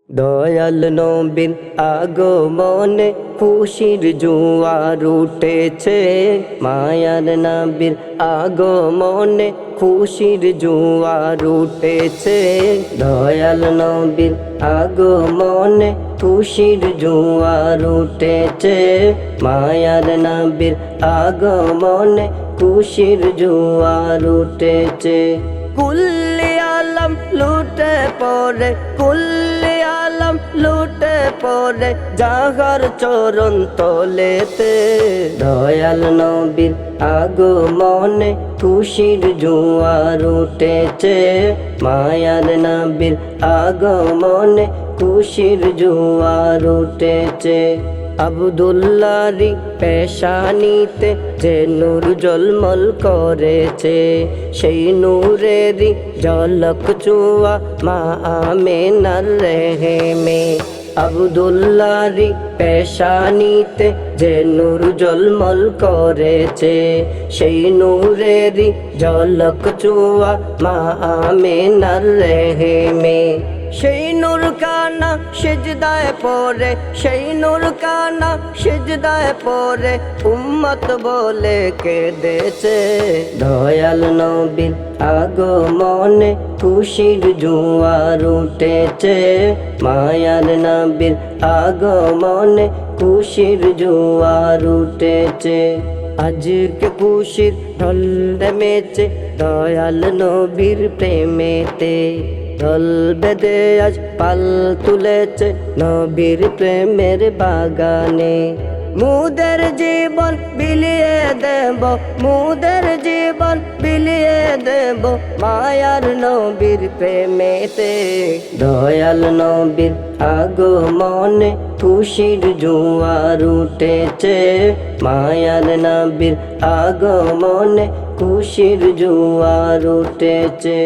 দয়াল নবীর আগমনে খুশির জোয়ার উঠেছে, মায়ার নবীর আগমনে খুশির জোয়ার উঠেছে। দয়াল নবীর আগমনে খুশির জোয়ার উঠেছে, মায়ার নবীর আগমনে খুশির জোয়ার উঠেছে। কুল্লি আলম লুটে পড়ে, কুল্লি আলম লুটে পড়ে যাহার চরণ তলেতে। দয়াল নবীর আগমনে খুশির জোয়ার উঠেছে, মায়ার নবীর আগমনে খুশির জোয়ার উঠেছে। আব্দুল্লাহরি পেশানিতে যে নূর জলমল করেছে, সেই নূরেরই ঝলক চুয়া মা আমেনার রেহেমে। আব্দুল্লাহরি পেশানিতে যে নূর জলমল করেছে, সেই নূরেরই ঝলক চুয়া মা আমেনার রেহেমে। সেই নূর কানা সিজদায় পড়ে, সেই নূর কানা সিজদায় পড়ে উম্মত বলে কেঁদেছে। দয়াল নবীর আগমনে খুশির জোয়ার উঠেছে, মায়ার নবীর আগমনে খুশির জোয়ার উঠেছে। আজকে খুশির ঢল নেমেছে দয়াল নবীর প্রেমেতে, ঢল বেঁধে আজ পাল তুলেছে নবীর প্রেমের বাগানে। মুদের জীবন বিলিয়ে দেব, মুদের জীবন বিলিয়ে দেব মায়ার নবীর প্রেমেতে। দয়াল নবীর আগমনে খুশির জোয়ার উঠেছে, মায়ার নবীর আগমনে খুশির জোয়ার উঠেছে।